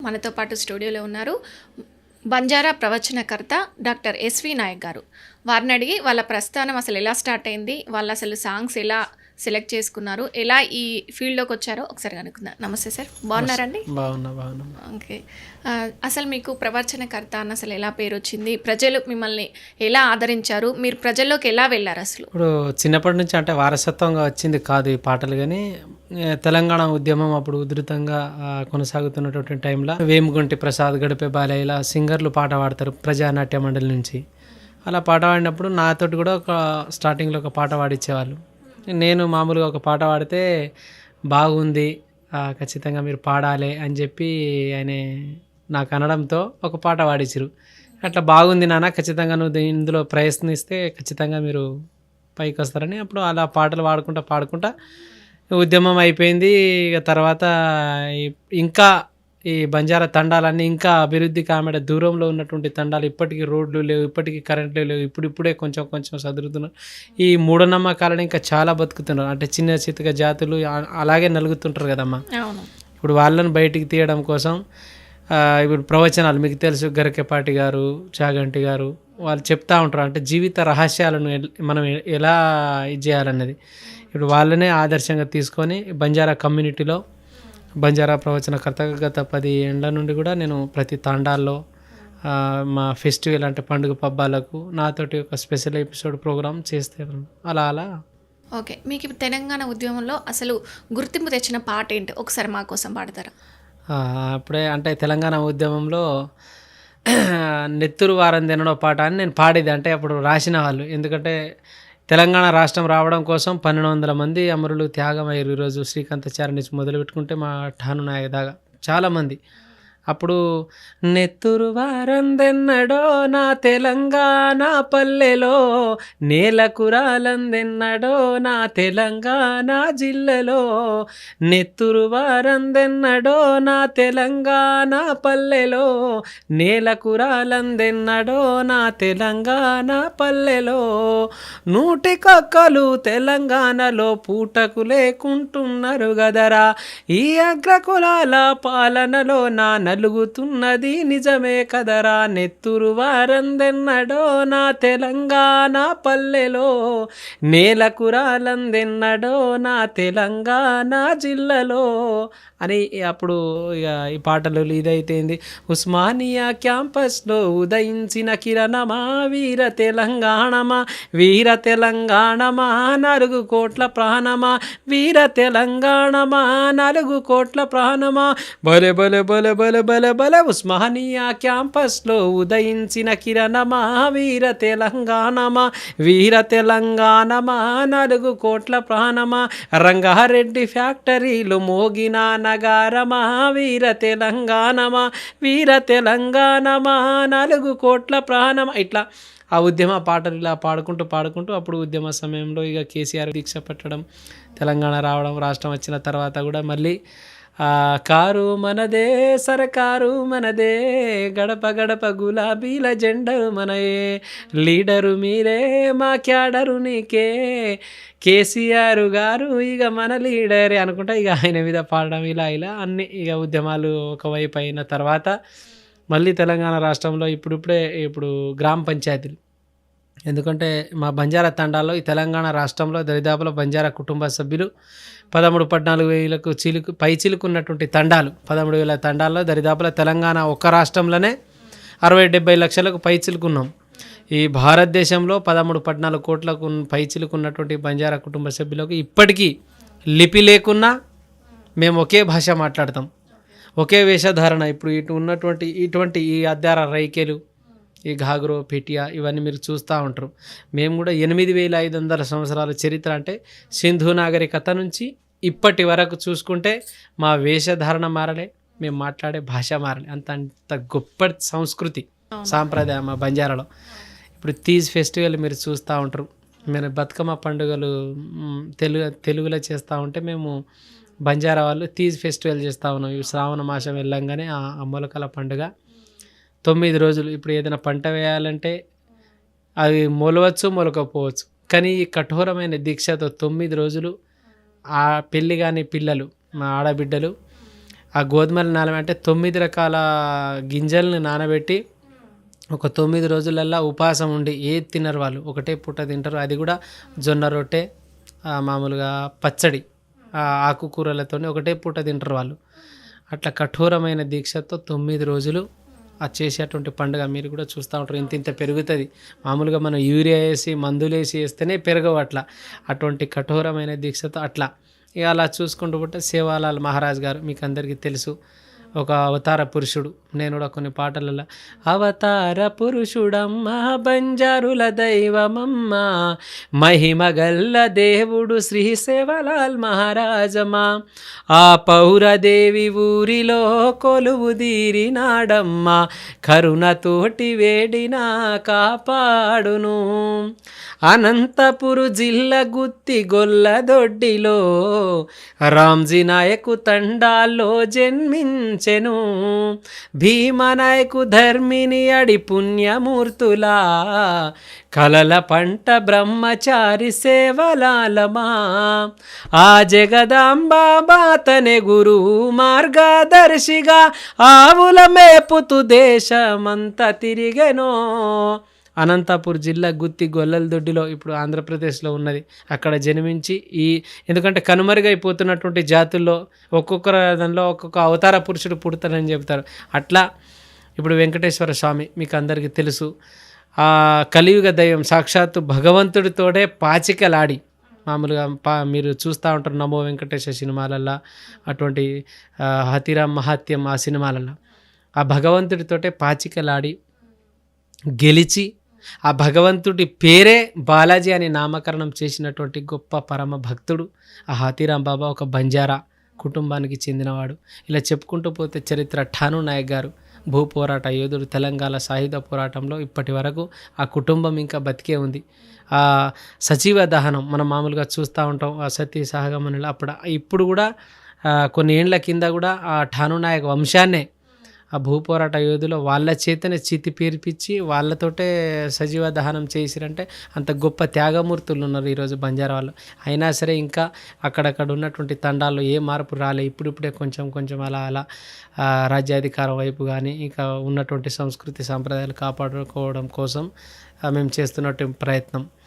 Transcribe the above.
మనతో పాటు స్టూడియోలో ఉన్నారు బంజారా ప్రవచనకర్త డాక్టర్ ఎస్వి నాయక్ గారు. వారిని అడిగి వాళ్ళ ప్రస్థానం అసలు ఎలా స్టార్ట్ అయింది, వాళ్ళు అసలు సాంగ్స్ ఎలా సెలెక్ట్ చేసుకున్నారు, ఎలా ఈ ఫీల్డ్లోకి వచ్చారో ఒకసారి కనుక్కుందాం. నమస్తే సార్, బాగున్నారండి? బాగున్నా. ఓకే. అసలు మీకు ప్రవచనకర్త అని అసలు ఎలా పేరు వచ్చింది, ప్రజలు మిమ్మల్ని ఎలా ఆదరించారు, మీరు ప్రజల్లోకి ఎలా వెళ్ళారు అసలు? ఇప్పుడు చిన్నప్పటి నుంచి అంటే వారసత్వంగా వచ్చింది కాదు ఈ పాటలు, కానీ తెలంగాణ ఉద్యమం అప్పుడు ఉధృతంగా కొనసాగుతున్నటువంటి టైంలో వేముగొంటి ప్రసాద్, గడిపే బాలయ్య ఇలా సింగర్లు పాట పాడతారు ప్రజానాట్య మండలి నుంచి. అలా పాట పాడినప్పుడు నాతోటి కూడా స్టార్టింగ్లో ఒక పాట పాడించేవాళ్ళు. నేను మామూలుగా ఒక పాట పాడితే బాగుంది, ఖచ్చితంగా మీరు పాడాలి అని చెప్పి ఆయన నాకు అనడంతో ఒక పాట పాడించారు. అట్లా బాగుంది నాన్న, ఖచ్చితంగా నువ్వు ఇందులో ప్రయత్నిస్తే ఖచ్చితంగా మీరు పైకి వస్తారని. అప్పుడు అలా పాటలు పాడుకుంటా ఉద్యమం అయిపోయింది. ఇక తర్వాత ఇంకా ఈ బంజారా తండాలన్నీ ఇంకా అభివృద్ధి కామెడ దూరంలో ఉన్నటువంటి తండాలు, ఇప్పటికీ రోడ్లు లేవు, ఇప్పటికీ కరెంట్లు లేవు, ఇప్పుడిప్పుడే కొంచెం సదురుతున్నారు. ఈ మూఢనమ్మకాలను ఇంకా చాలా బతుకుతున్నారు. అంటే చిన్న చితక జాతులు అలాగే నలుగుతుంటారు కదమ్మా. ఇప్పుడు వాళ్ళని బయటికి తీయడం కోసం ఇప్పుడు ప్రవచనాలు మీకు తెలుసు, గరికపాటి గారు, చాగంటి గారు వాళ్ళు చెప్తా ఉంటారు. అంటే జీవిత రహస్యాలను మనం ఎలా ఇది చేయాలన్నది. ఇప్పుడు వాళ్ళనే ఆదర్శంగా తీసుకొని బంజారా కమ్యూనిటీలో బంజారా ప్రవచనకర్తగా గత 10 ఏళ్ల నుండి కూడా నేను ప్రతి తాండాల్లో మా ఫెస్టివల్ అంటే పండుగ పబ్బాలకు నాతోటి ఒక స్పెషల్ ఎపిసోడ్ ప్రోగ్రామ్ చేస్తే అలా. ఓకే, మీకు ఇప్పుడు తెలంగాణ ఉద్యమంలో అసలు గుర్తింపు తెచ్చిన పాట ఏంటి, ఒకసారి మా కోసం పాడతారా? అప్పుడే అంటే తెలంగాణ ఉద్యమంలో నెత్తురు వారం తినడం పాట అని నేను పాడేది. అంటే అప్పుడు రాసిన వాళ్ళు, ఎందుకంటే తెలంగాణ రాష్ట్రం రావడం కోసం 1200 మంది అమరులు త్యాగమయ్యారు. ఈరోజు శ్రీకాంతాచార్య నుంచి మొదలు పెట్టుకుంటే మా ఠాను నాయక్ దాకా చాలామంది. అప్పుడు నెత్తురు వారందెన్నడో నా తెలంగాణ పల్లెలో, నేలకురాలందెన్నడో నా తెలంగాణ జిల్లలో, నెత్తురు వారందెన్నడో నా తెలంగాణ పల్లెలో, నేలకురాలందెన్నడో నా తెలంగాణ పల్లెలో, నూటికొక్కలు తెలంగాణలో పూటకు లేకుంటున్నారు గదరా, ఈ అగ్రకులాల పాలనలో నా నలుగుతున్నది నిజమే కదరా, నెత్తురు వారందెన్నడో నా తెలంగాణ పల్లెలో, నేలకురాలందెన్నడో నా తెలంగాణ జిల్లలో అని. అప్పుడు ఇక ఈ పాటలు ఇదైతేంది, ఉస్మానియా క్యాంపస్లో ఉదయించిన కిరణమా వీర తెలంగాణమా, వీర తెలంగాణమా 4 కోట్ల ప్రాణమా, వీర తెలంగాణమా 4 కోట్ల ప్రాణమా, బలె బలె బలె బలె బలె బలె ఉస్మానియా క్యాంపస్లో ఉదయించిన కిరణమా వీర తెలంగాణమా, వీర తెలంగాణమా 4 కోట్ల ప్రాణమా, రంగారెడ్డి ఫ్యాక్టరీలు మోగిన నగారమా వీర తెలంగాణమా, వీర తెలంగాణమా 4 కోట్ల ప్రాణమా. ఇట్లా ఆ ఉద్యమ పాటలు ఇలా పాడుకుంటూ అప్పుడు ఉద్యమ సమయంలో ఇక కేసీఆర్ దీక్ష పెట్టడం, తెలంగాణ రావడం, రాష్ట్రం వచ్చిన తర్వాత కూడా మళ్ళీ కారు మనదే సరకారు మనదే, గడప గడప గులాబీల జెండా మనయే, లీడరు మీరే మా క్యాడరు నీకే, కేసీఆర్ గారు ఇక మన లీడరే అనుకుంటా ఇక ఆయన మీద పాడడం ఇలా అన్ని ఇక ఉద్యమాలు ఒకవైపు అయిన తర్వాత మళ్ళీ తెలంగాణ రాష్ట్రంలో ఇప్పుడు గ్రామ పంచాయతీలు, ఎందుకంటే మా బంజారా తండాల్లో ఈ తెలంగాణ రాష్ట్రంలో దరిదాపులో బంజారా కుటుంబ సభ్యులు 13-14 వేలకు పైచిలుకున్నటువంటి తండాలు, 13,000 తండాల్లో దరిదాపులో తెలంగాణ ఒక్క రాష్ట్రంలోనే 60-70 లక్షలకు పైచిలుకున్నాం. ఈ భారతదేశంలో 13-14 కోట్లకు పైచిలుకున్నటువంటి బంజారా కుటుంబ సభ్యులకు ఇప్పటికీ లిపి లేకున్నా మేము ఒకే భాష మాట్లాడతాం, ఒకే వేషధారణ. ఇప్పుడు ఇటువంటి ఈ అద్దార రైకేలు, ఈ ఘాగ్రో, పిటియా ఇవన్నీ మీరు చూస్తూ ఉంటారు. మేము కూడా 8,500 సంవత్సరాల చరిత్ర, అంటే సింధు నాగరికత నుంచి ఇప్పటి వరకు చూసుకుంటే మా వేషధారణ మారలే, మేము మాట్లాడే భాష మారలే. అంత గొప్ప సంస్కృతి సాంప్రదాయం మా బంజారాలో. ఇప్పుడు తీజ్ ఫెస్టివల్ మీరు చూస్తూ ఉంటారు, మేము బతుకమ్మ పండుగలు తెలుగులో చేస్తూ ఉంటే మేము బంజారా వాళ్ళు తీజ్ ఫెస్టివల్ చేస్తూ ఉన్నాం. ఈ శ్రావణ మాసం వెళ్ళంగానే ఆ మొలకల పండుగ 9 రోజులు. ఇప్పుడు ఏదైనా పంట వేయాలంటే అది మొలవచ్చు మొలకపోవచ్చు, కానీ ఈ కఠోరమైన దీక్షతో 9 రోజులు ఆ పెళ్ళి కాని పిల్లలు, మా ఆడబిడ్డలు ఆ గోధుమలు అంటే 9 రకాల గింజల్ని నానబెట్టి ఒక 9 రోజులల్లా ఉపవాసం ఉండి ఏది తినరు వాళ్ళు, ఒకటే పూట తింటారు. అది కూడా జొన్న రొట్టె, మామూలుగా పచ్చడి, ఆకుకూరలతోని ఒకటే పూట తింటారు వాళ్ళు. అట్లా కఠోరమైన దీక్షతో 9 రోజులు చేసేటువంటి పండుగ మీరు కూడా చూస్తూ ఉంటారు. ఇంత ఇంత పెరుగుతుంది. మామూలుగా మనం యూరియా వేసి మందులు వేసి వేస్తేనే పెరగవు అట్లా. అటువంటి కఠోరమైన దీక్షతో అట్లా ఇక అలా చూసుకుంటూ పోతే సేవాలాల్ మహారాజ్ గారు మీకు అందరికీ తెలుసు, ఒక అవతార పురుషుడు. నేను కూడా కొన్ని పాటలలో అవతార పురుషుడమ్మ బంజారుల దైవమమ్మ మహిమగల్ల దేవుడు శ్రీ సేవలాల్ మహారాజమా ఆ పౌరదేవి ఊరిలో కొలువు తీరినాడమ్మ కరుణతోటి వేడినా కాపాడును అనంతపురు జిల్లా గుత్తి గొల్లదొడ్డిలో రామ్జీ నాయకు తండాల్లో జన్మించెను భీమనాయకు ధర్మిని అడి పుణ్యమూర్తులా కలల పంట బ్రహ్మచారి సేవలాలమా ఆ జగదాంబాతనే గురు మార్గదర్శిగా ఆవుల మేపుతూ దేశమంతా తిరిగెనో. అనంతపూర్ జిల్లా గుత్తి గొల్లలదొడ్డిలో ఇప్పుడు ఆంధ్రప్రదేశ్లో ఉన్నది. అక్కడ జన్మించి ఎందుకంటే కనుమరుగైపోతున్నటువంటి జాతుల్లో ఒక్కొక్క దానిలో ఒక్కొక్క అవతార పురుషుడు పుడతారని చెప్తారు. అట్లా ఇప్పుడు వెంకటేశ్వర స్వామి మీకు అందరికీ తెలుసు, ఆ కలియుగ దైవం సాక్షాత్తు భగవంతుడితోటే పాచికలాడి మామూలుగా మీరు చూస్తూ ఉంటారు నమో వెంకటేశ్వర సినిమాలల్లో, అటువంటి హతిరామ్ మహాత్యం ఆ సినిమాలలో ఆ భగవంతుడితోటే పాచికలాడి గెలిచి ఆ భగవంతుడి పేరే బాలాజీ అని నామకరణం చేసినటువంటి గొప్ప పరమ భక్తుడు ఆ హాతీరాం బాబా. ఒక బంజారా కుటుంబానికి చెందినవాడు. ఇలా చెప్పుకుంటూ పోతే చరిత్ర ఠానూ నాయక్ గారు భూ పోరాట యోధుడు, తెలంగాణ సాయుధ పోరాటంలో ఇప్పటి వరకు ఆ కుటుంబం ఇంకా బతికే ఉంది. ఆ సజీవ దహనం మనం మామూలుగా చూస్తూ ఉంటాం ఆ సతీ సహగమనులు. ఇప్పుడు కూడా కొన్ని ఏండ్ల కింద కూడా ఆ ఠానూ నాయక్ వంశాన్నే ఆ భూపోరాట యోధులు వాళ్ళ చేతనే చితి పేర్పించి వాళ్ళతోటే సజీవ దహనం చేసిరంటే అంత గొప్ప త్యాగమూర్తులు ఉన్నారు ఈరోజు బంజారా వాళ్ళు. అయినా సరే ఇంకా అక్కడక్కడ ఉన్నటువంటి తండాల్లో ఏ మార్పు రాలే. ఇప్పుడిప్పుడే కొంచెం కొంచెం అలా అలా రాజ్యాధికారం వైపు కానీ ఇంకా ఉన్నటువంటి సంస్కృతి సాంప్రదాయాలు కాపాడుకోవడం కోసం మేము చేస్తున్నటువంటి ప్రయత్నం.